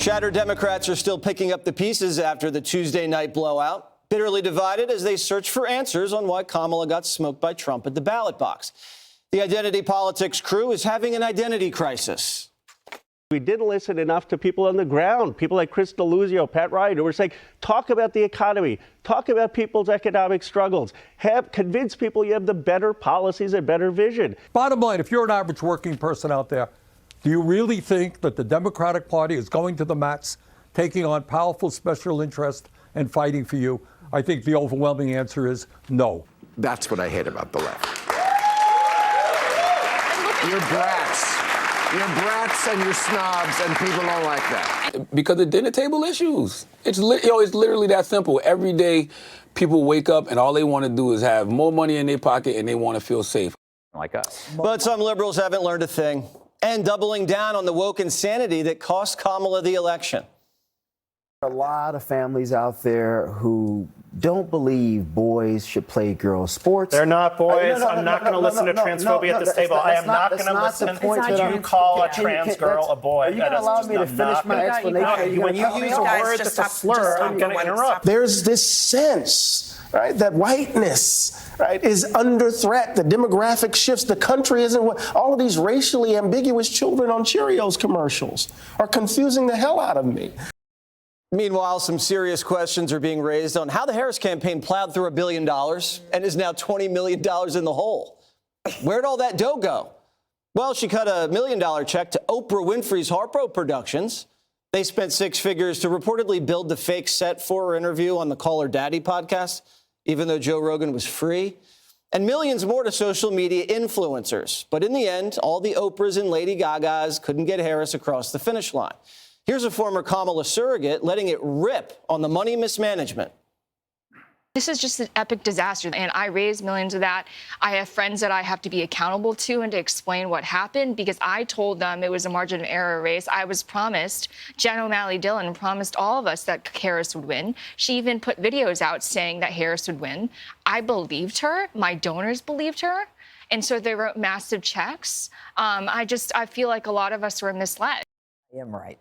Shattered Democrats are still picking up the pieces after the Tuesday night blowout, bitterly divided as they search for answers on why Kamala got smoked by Trump at the ballot box. The identity politics crew is having an identity crisis. We didn't listen enough to people on the ground, people like Chris Deluzio, Pat Ryan, who were saying, talk about the economy, talk about people's economic struggles, convince people you have the better policies and better vision. Bottom line, if you're an average working person out there, do you really think that the Democratic Party is going to the mats, taking on powerful special interests and fighting for you? I think the overwhelming answer is no. That's what I hate about the left. You're brats. You're brats and you're snobs, and people don't like that. Because of dinner table issues. It's literally that simple. Every day, people wake up and all they want to do is have more money in their pocket and they want to feel safe. Like us. But some liberals haven't learned a thing, and doubling down on the woke insanity that cost Kamala the election. A lot of families out there who don't believe boys should play girls' sports. They're not boys. I'm not going to listen to transphobia at this table. I am not going to listen to you call a trans girl a boy. Are you going to allow me to finish my explanation? When you use a word that's a slur, I'm going to interrupt. There's this sense, right, that whiteness, right, is under threat. The demographic shifts. The country isn't what all of these racially ambiguous children on Cheerios commercials are confusing the hell out of me. Meanwhile, some serious questions are being raised on how the Harris campaign plowed through $1 billion and is now $20 million in the hole. Where'd all that dough go? Well, she cut a $1 million check to Oprah Winfrey's Harpo Productions. They spent six figures to reportedly build the fake set for her interview on the Call Her Daddy podcast, even though Joe Rogan was free. And millions more to social media influencers. But in the end, all the Oprahs and Lady Gagas couldn't get Harris across the finish line. Here's a former Kamala surrogate letting it rip on the money mismanagement. This is just an epic disaster, and I raised millions of that. I have friends that I have to be accountable to and to explain what happened because I told them it was a margin of error race. I was promised, Jen O'Malley Dillon promised all of us that Harris would win. She even put videos out saying that Harris would win. I believed her. My donors believed her. And so they wrote massive checks. I feel like a lot of us were misled. I am right.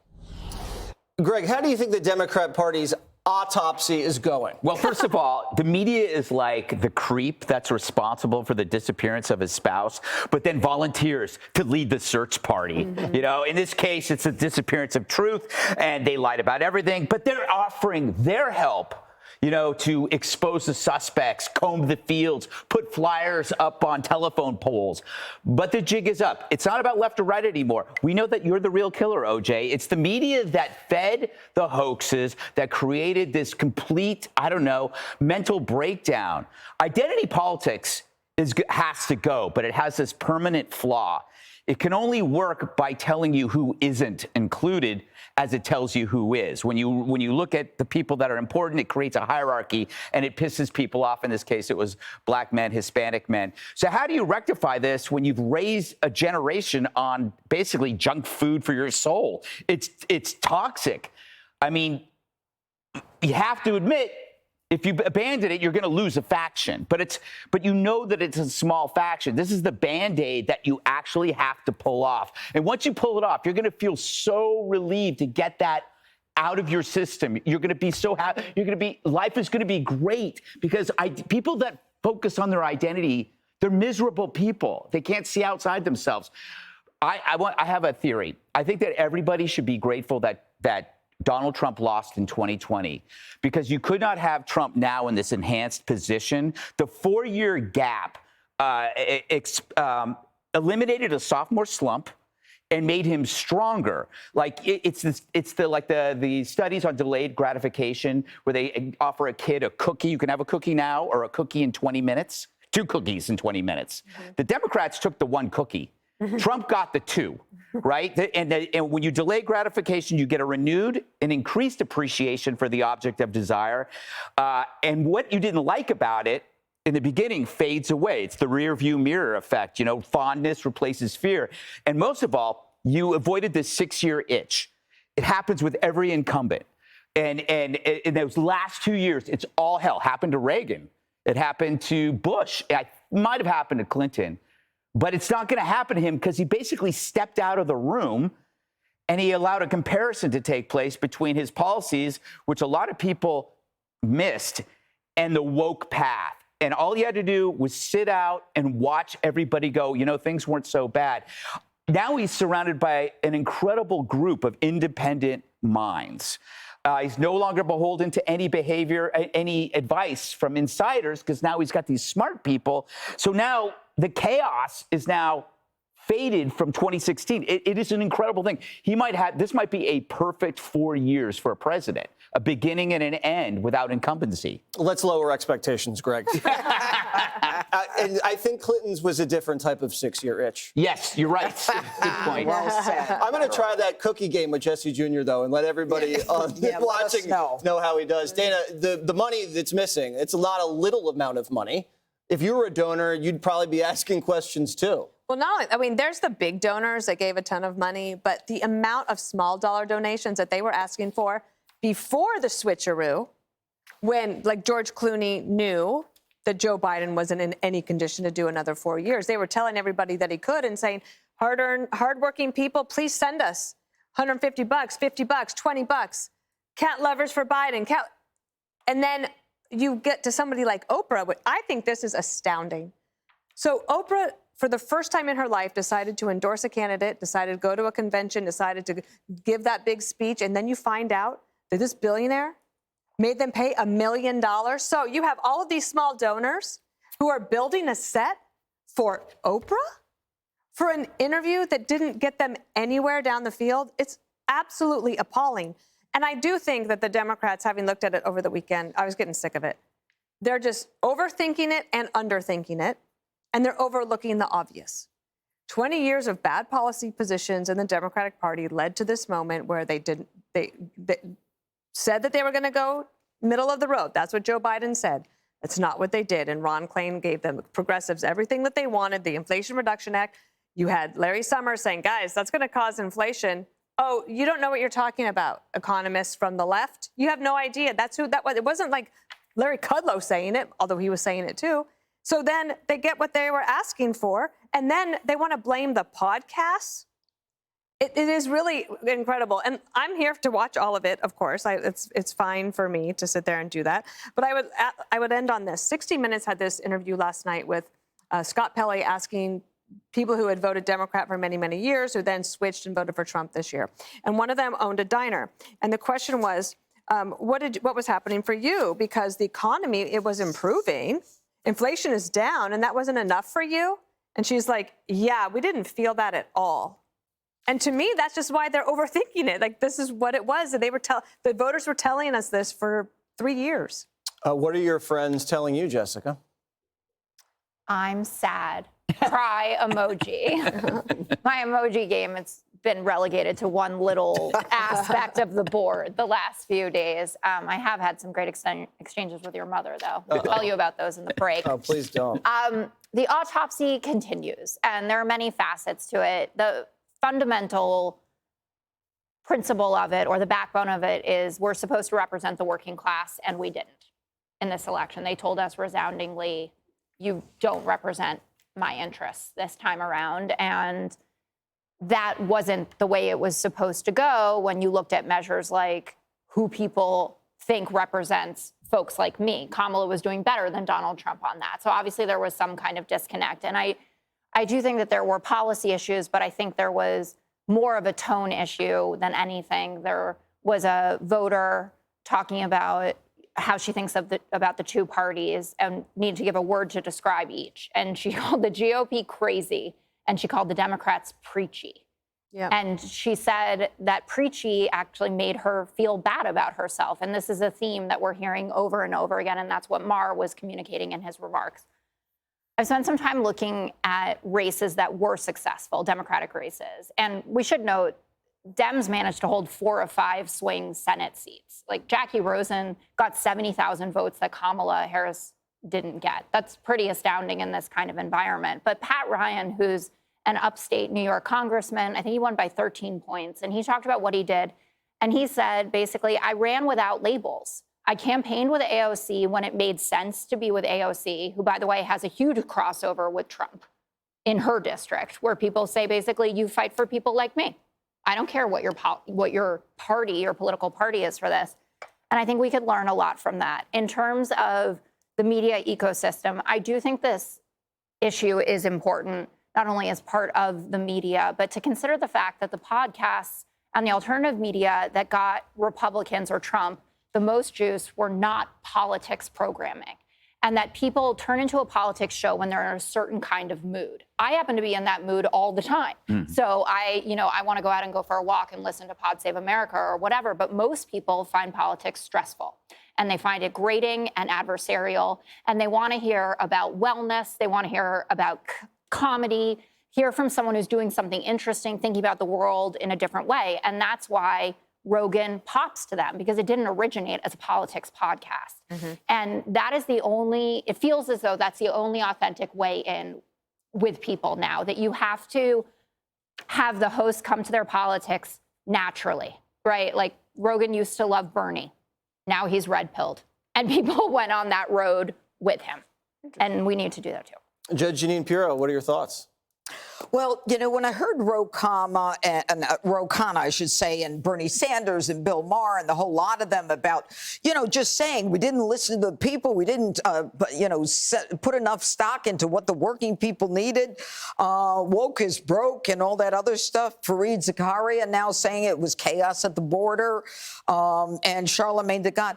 Greg, how do you think the Democrat Party's autopsy is going? Well, first of all, the media is like the creep that's responsible for the disappearance of his spouse, but then volunteers to lead the search party. Mm-hmm. You know, in this case, it's the disappearance of truth, and they lied about everything, but they're offering their help, you know, to expose the suspects, comb the fields, put flyers up on telephone poles. But the jig is up. It's not about left or right anymore. We know that you're the real killer, OJ. It's the media that fed the hoaxes, that created this complete, mental breakdown. Identity politics has to go, but it has this permanent flaw. It can only work by telling you who isn't included as it tells you who is. When you look at the people that are important, it creates a hierarchy and it pisses people off. In this case, it was black men, Hispanic men. So how do you rectify this when you've raised a generation on basically junk food for your soul? It's toxic. I mean, you have to admit, if you abandon it, you're going to lose a faction. But you know that it's a small faction. This is the Band-Aid that you actually have to pull off. And once you pull it off, you're going to feel so relieved to get that out of your system. You're going to be so happy. Life is going to be great because people that focus on their identity, they're miserable people. They can't see outside themselves. I have a theory. I think that everybody should be grateful that Donald Trump lost in 2020 because you could not have Trump now in this enhanced position. The 4-year gap eliminated a sophomore slump and made him stronger. Like it's the studies on delayed gratification where they offer a kid a cookie. You can have a cookie now or a cookie in 20 minutes, 2 cookies in 20 minutes. Mm-hmm. The Democrats took the 1 cookie. Trump got the 2, right? And when you delay gratification, you get a renewed and increased appreciation for the object of desire. And what you didn't like about it in the beginning fades away. It's the rear view mirror effect. You know, fondness replaces fear. And most of all, you avoided this 6-year itch. It happens with every incumbent. And in those last 2 years, it's all hell. Happened to Reagan. It happened to Bush. It might have happened to Clinton. But it's not going to happen to him because he basically stepped out of the room And he allowed a comparison to take place between his policies, which a lot of people missed, and the woke path. And all he had to do was sit out and watch everybody go, you know, things weren't so bad. Now he's surrounded by an incredible group of independent minds. He's no longer beholden to any behavior, any advice from insiders, because now he's got these smart people. So now the chaos is now faded from 2016. It is an incredible thing. This might be a perfect 4 years for a president, a beginning and an end without incumbency. Let's lower expectations, Greg. And I think Clinton's was a different type of 6-year itch. Yes, you're right. Good point. Well said. I'm going to try that cookie game with Jesse Jr., though, and let everybody watching know how he does. Dana, the money that's missing, it's not a little amount of money. If you were a donor, you'd probably be asking questions, too. Well, there's the big donors that gave a ton of money, but the amount of small dollar donations that they were asking for before the switcheroo, when, like, George Clooney knew that Joe Biden wasn't in any condition to do another 4 years. They were telling everybody that he could and saying, hardworking people, please send us $150, $50, $20. Cat lovers for Biden. And then you get to somebody like Oprah. I think this is astounding. So Oprah, for the first time in her life, decided to endorse a candidate, decided to go to a convention, decided to give that big speech, and then you find out that this billionaire made them pay $1 million. So you have all of these small donors who are building a set for Oprah for an interview that didn't get them anywhere down the field. It's absolutely appalling. And I do think that the Democrats, having looked at it over the weekend, I was getting sick of it. They're just overthinking it and underthinking it, and they're overlooking the obvious. 20 years of bad policy positions in the Democratic Party led to this moment where they said that they were going to go middle of the road. That's what Joe Biden said. That's not what they did. And Ron Klain gave them progressives everything that they wanted, the Inflation Reduction Act. You had Larry Summers saying, guys, that's going to cause inflation. Oh, you don't know what you're talking about, economists from the left. You have no idea. That's who that was. It wasn't like Larry Kudlow saying it, although he was saying it too. So then they get what they were asking for, and then they want to blame the podcasts. It is really incredible. And I'm here to watch all of it, of course. It's fine for me to sit there and do that. But I would end on this. 60 Minutes had this interview last night with Scott Pelley asking people who had voted Democrat for many, many years, who then switched and voted for Trump this year. And one of them owned a diner. And the question was, what was happening for you? Because the economy, it was improving. Inflation is down, and that wasn't enough for you? And she's like, yeah, we didn't feel that at all. And to me, that's just why they're overthinking it. Like, this is what it was. And the voters were telling us this for 3 years. What are your friends telling you, Jessica? I'm sad. Cry emoji. My emoji game, it's been relegated to one little aspect of the board the last few days. I have had some great exchanges with your mother, though. I'll tell you about those in the break. Oh, please don't. The autopsy continues, and there are many facets to it. The fundamental principle of it, or the backbone of it, is we're supposed to represent the working class, and we didn't in this election. They told us resoundingly, you don't represent my interests this time around. And that wasn't the way it was supposed to go when you looked at measures like who people think represents folks like me. Kamala was doing better than Donald Trump on that. So obviously there was some kind of disconnect. And I do think that there were policy issues, but I think there was more of a tone issue than anything. There was a voter talking about how she thinks about the two parties and needed to give a word to describe each. And she called the GOP crazy, and she called the Democrats preachy. Yeah. And she said that preachy actually made her feel bad about herself. And this is a theme that we're hearing over and over again, and that's what Maher was communicating in his remarks. I've spent some time looking at races that were successful, Democratic races. And we should note, Dems managed to hold 4 of 5 swing Senate seats. Like, Jackie Rosen got 70,000 votes that Kamala Harris didn't get. That's pretty astounding in this kind of environment. But Pat Ryan, who's an upstate New York congressman, I think he won by 13 points. And he talked about what he did. And he said, basically, I ran without labels. I campaigned with AOC when it made sense to be with AOC, who, by the way, has a huge crossover with Trump in her district, where people say, basically, you fight for people like me. I don't care what your party, your political party is for this. And I think we could learn a lot from that. In terms of the media ecosystem, I do think this issue is important, not only as part of the media, but to consider the fact that the podcasts and the alternative media that got Republicans or Trump the most juice were not politics programming, and that people turn into a politics show when they're in a certain kind of mood. I happen to be in that mood all the time. So I want to go out and go for a walk and listen to Pod Save America or whatever, but most people find politics stressful. And they find it grating and adversarial, and they want to hear about wellness. They want to hear about comedy, hear from someone who's doing something interesting, thinking about the world in a different way. And that's why Rogan pops to them, because it didn't originate as a politics podcast. And that is it feels as though that's the only authentic way in with people now, that you have to have the host come to their politics naturally, right? Like Rogan used to love Bernie. Now he's red-pilled. And people went on that road with him. And we need to do that too. Judge Jeanine Pirro, what are your thoughts? Well, when I heard Ro Khanna, I should say, and Bernie Sanders and Bill Maher and the whole lot of them about, just saying we didn't listen to the people, we didn't, put enough stock into what the working people needed, woke is broke and all that other stuff. Fareed Zakaria now saying it was chaos at the border, and Charlemagne the God.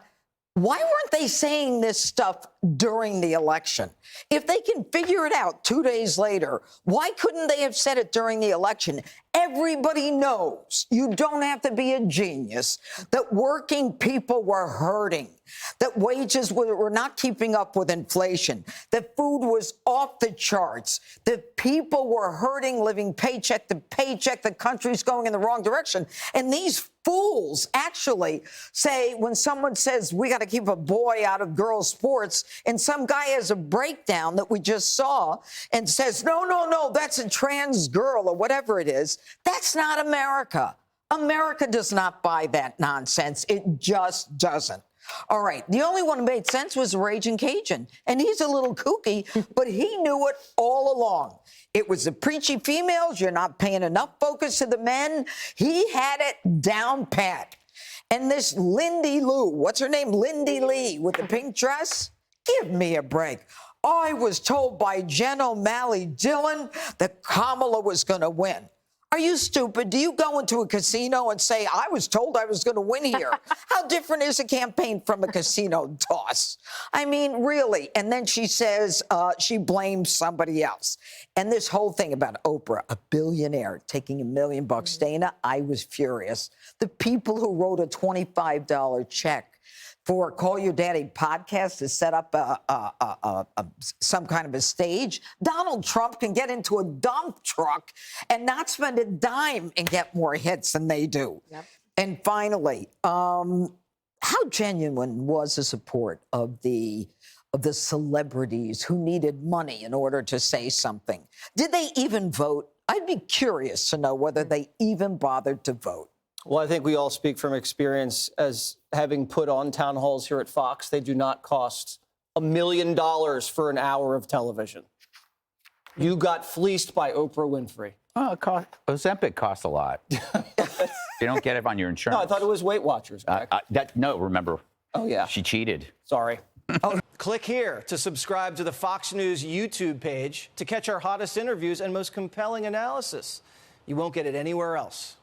Why weren't they saying this stuff during the election? If they can figure it out 2 days later, why couldn't they have said it during the election? Everybody knows, you don't have to be a genius, that working people were hurting, that wages were not keeping up with inflation, that food was off the charts, that people were hurting, living paycheck to paycheck, the country's going in the wrong direction. And these fools actually say, when someone says we got to keep a boy out of girls' sports, and some guy has a breakdown that we just saw and says, no, that's a trans girl or whatever it is, that's not America. America does not buy that nonsense. It just doesn't. All right. The only one who made sense was Raging Cajun. And he's a little kooky, but he knew it all along. It was the preachy females. You're not paying enough focus to the men. He had it down pat. And this Lindy Lou, what's her name? Lindy Lee with the pink dress? Give me a break. I was told by Jen O'Malley Dillon that Kamala was going to win. Are you stupid? Do you go into a casino and say, I was told I was going to win here? How different is a campaign from a casino toss? I mean, really. And then she says she blames somebody else. And this whole thing about Oprah, a billionaire taking $1 million, Dana, I was furious. The people who wrote a $25 check for Call Your Daddy podcast to set up some kind of a stage. Donald Trump can get into a dump truck and not spend a dime and get more hits than they do. Yep. And finally, how genuine was the support of the celebrities who needed money in order to say something? Did they even vote? I'd be curious to know whether they even bothered to vote. Well, I think we all speak from experience as having put on town halls here at Fox. They do not cost $1 million for an hour of television. You got fleeced by Oprah Winfrey. Oh, Ozempic costs a lot. You don't get it on your insurance. No, I thought it was Weight Watchers. No, remember. Oh, yeah. She cheated. Sorry. Click here to subscribe to the Fox News YouTube page to catch our hottest interviews and most compelling analysis. You won't get it anywhere else.